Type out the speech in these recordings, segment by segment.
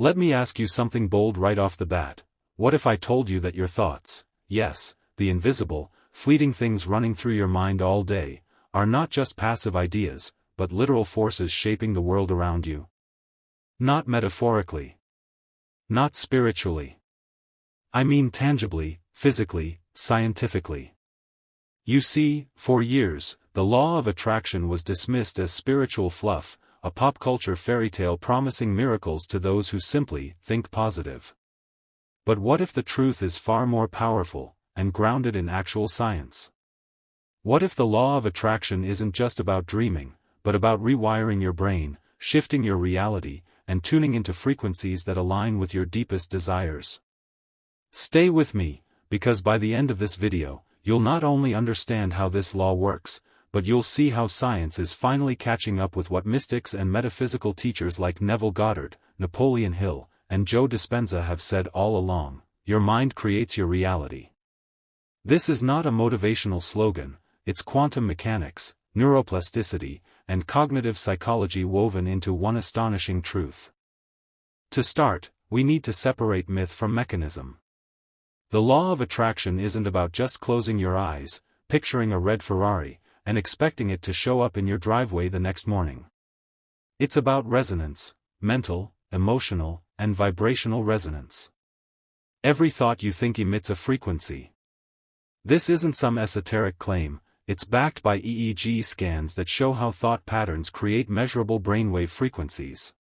Let me ask you something bold right off the bat. What if I told you that your thoughts, yes, the invisible, fleeting things running through your mind all day, are not just passive ideas, but literal forces shaping the world around you? Not metaphorically. Not spiritually. I mean tangibly, physically, scientifically. You see, for years, the law of attraction was dismissed as spiritual fluff, a pop culture fairy tale promising miracles to those who simply think positive. But what if the truth is far more powerful, and grounded in actual science? What if the law of attraction isn't just about dreaming, but about rewiring your brain, shifting your reality, and tuning into frequencies that align with your deepest desires? Stay with me, because by the end of this video, you'll not only understand how this law works, but you'll see how science is finally catching up with what mystics and metaphysical teachers like Neville Goddard, Napoleon Hill, and Joe Dispenza have said all along: your mind creates your reality. This is not a motivational slogan, it's quantum mechanics, neuroplasticity, and cognitive psychology woven into one astonishing truth. To start, we need to separate myth from mechanism. The law of attraction isn't about just closing your eyes, picturing a red Ferrari, and expecting it to show up in your driveway the next morning. It's about resonance, mental, emotional, and vibrational resonance. Every thought you think emits a frequency. This isn't some esoteric claim, it's backed by EEG scans that show how thought patterns create measurable brainwave frequencies.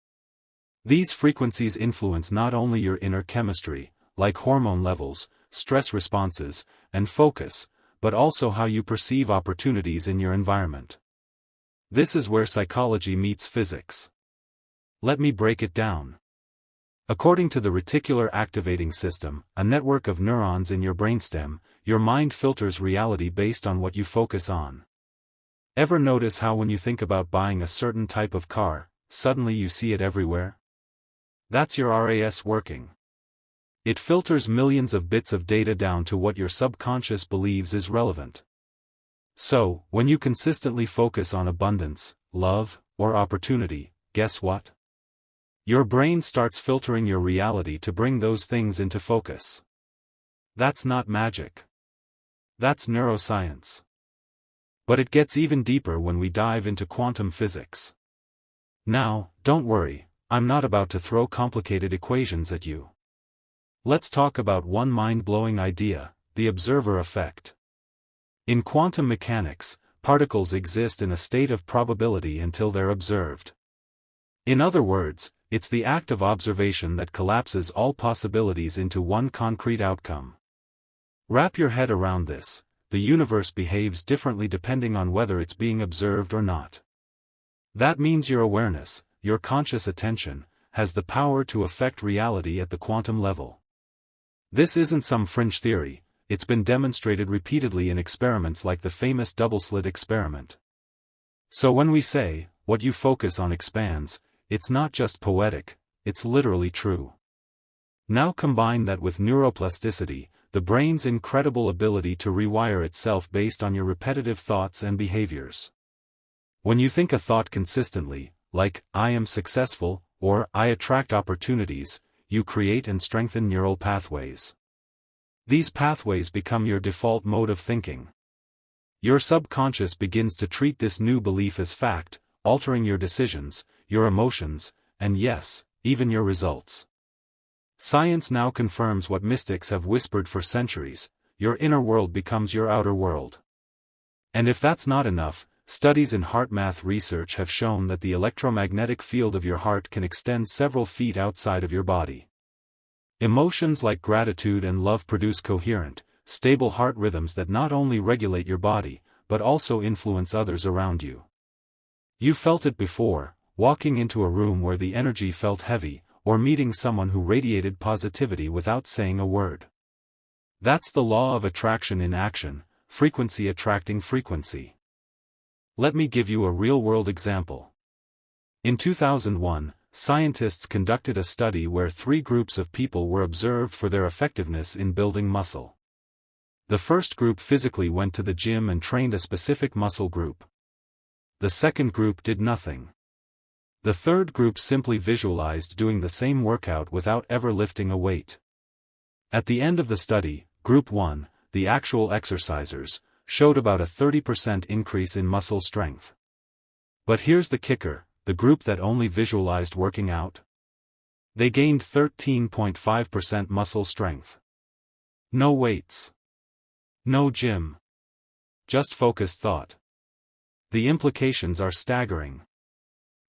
These frequencies influence not only your inner chemistry, like hormone levels, stress responses, and focus, but also how you perceive opportunities in your environment. This is where psychology meets physics. Let me break it down. According to the Reticular Activating System, a network of neurons in your brainstem, your mind filters reality based on what you focus on. Ever notice how when you think about buying a certain type of car, suddenly you see it everywhere? That's your RAS working. It filters millions of bits of data down to what your subconscious believes is relevant. So, when you consistently focus on abundance, love, or opportunity, guess what? Your brain starts filtering your reality to bring those things into focus. That's not magic. That's neuroscience. But it gets even deeper when we dive into quantum physics. Now, don't worry, I'm not about to throw complicated equations at you. Let's talk about one mind-blowing idea, the observer effect. In quantum mechanics, particles exist in a state of probability until they're observed. In other words, it's the act of observation that collapses all possibilities into one concrete outcome. Wrap your head around this: the universe behaves differently depending on whether it's being observed or not. That means your awareness, your conscious attention, has the power to affect reality at the quantum level. This isn't some fringe theory, it's been demonstrated repeatedly in experiments like the famous double-slit experiment. So when we say, what you focus on expands, it's not just poetic, it's literally true. Now combine that with neuroplasticity, the brain's incredible ability to rewire itself based on your repetitive thoughts and behaviors. When you think a thought consistently, like, I am successful, or I attract opportunities, you create and strengthen neural pathways. These pathways become your default mode of thinking. Your subconscious begins to treat this new belief as fact, altering your decisions, your emotions, and yes, even your results. Science now confirms what mystics have whispered for centuries: your inner world becomes your outer world. And if that's not enough, studies in HeartMath research have shown that the electromagnetic field of your heart can extend several feet outside of your body. Emotions like gratitude and love produce coherent, stable heart rhythms that not only regulate your body, but also influence others around you. You felt it before, walking into a room where the energy felt heavy, or meeting someone who radiated positivity without saying a word. That's the law of attraction in action, frequency attracting frequency. Let me give you a real-world example. In 2001, scientists conducted a study where 3 groups of people were observed for their effectiveness in building muscle. The first group physically went to the gym and trained a specific muscle group. The second group did nothing. The third group simply visualized doing the same workout without ever lifting a weight. At the end of the study, Group 1, the actual exercisers, showed about a 30% increase in muscle strength. But here's the kicker, the group that only visualized working out? They gained 13.5% muscle strength. No weights. No gym. Just focused thought. The implications are staggering.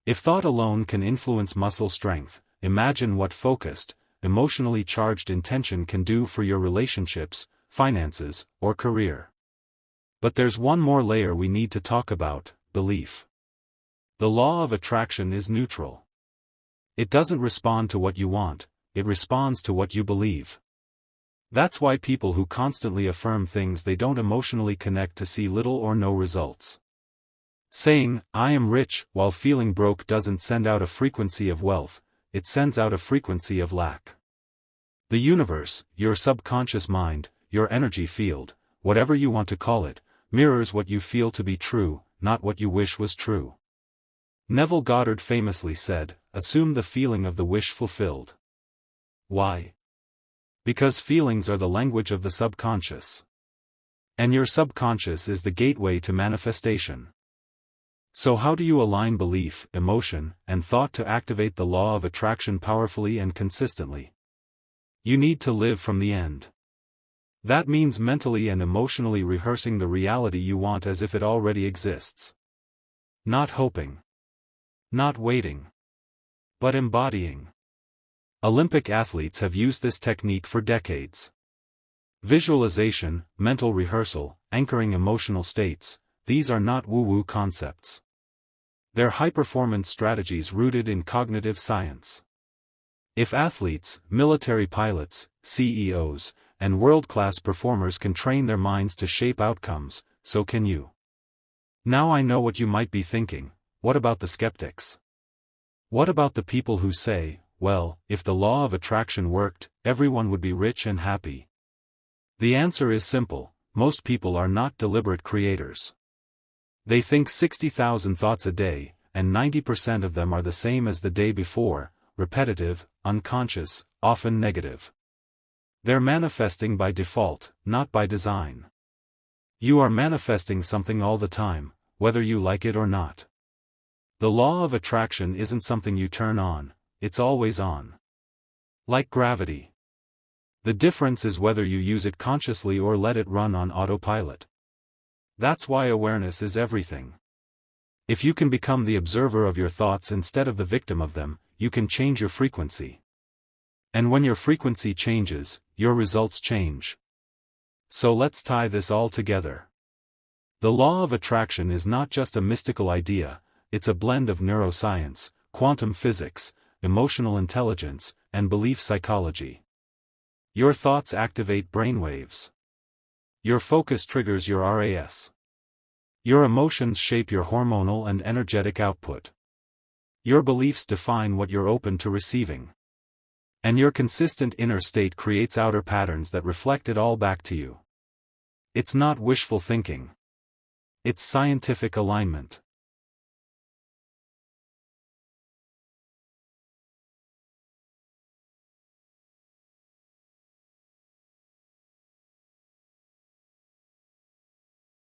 If thought alone can influence muscle strength, imagine what focused, emotionally charged intention can do for your relationships, finances, or career. But there's one more layer we need to talk about: belief. The law of attraction is neutral. It doesn't respond to what you want, it responds to what you believe. That's why people who constantly affirm things they don't emotionally connect to see little or no results. Saying, "I am rich," while feeling broke doesn't send out a frequency of wealth, it sends out a frequency of lack. The universe, your subconscious mind, your energy field, whatever you want to call it, mirrors what you feel to be true, not what you wish was true. Neville Goddard famously said, "Assume the feeling of the wish fulfilled." Why? Because feelings are the language of the subconscious. And your subconscious is the gateway to manifestation. So how do you align belief, emotion, and thought to activate the law of attraction powerfully and consistently? You need to live from the end. That means mentally and emotionally rehearsing the reality you want as if it already exists. Not hoping. Not waiting. But embodying. Olympic athletes have used this technique for decades. Visualization, mental rehearsal, anchoring emotional states, these are not woo-woo concepts. They're high-performance strategies rooted in cognitive science. If athletes, military pilots, CEOs, and world-class performers can train their minds to shape outcomes, so can you. Now I know what you might be thinking: what about the skeptics? What about the people who say, "Well, if the law of attraction worked, everyone would be rich and happy"? The answer is simple: most people are not deliberate creators. They think 60,000 thoughts a day, and 90% of them are the same as the day before, repetitive, unconscious, often negative. They're manifesting by default, not by design. You are manifesting something all the time, whether you like it or not. The law of attraction isn't something you turn on, it's always on. Like gravity. The difference is whether you use it consciously or let it run on autopilot. That's why awareness is everything. If you can become the observer of your thoughts instead of the victim of them, you can change your frequency. And when your frequency changes, your results change. So let's tie this all together. The law of attraction is not just a mystical idea, it's a blend of neuroscience, quantum physics, emotional intelligence, and belief psychology. Your thoughts activate brainwaves. Your focus triggers your RAS. Your emotions shape your hormonal and energetic output. Your beliefs define what you're open to receiving. And your consistent inner state creates outer patterns that reflect it all back to you. It's not wishful thinking. It's scientific alignment.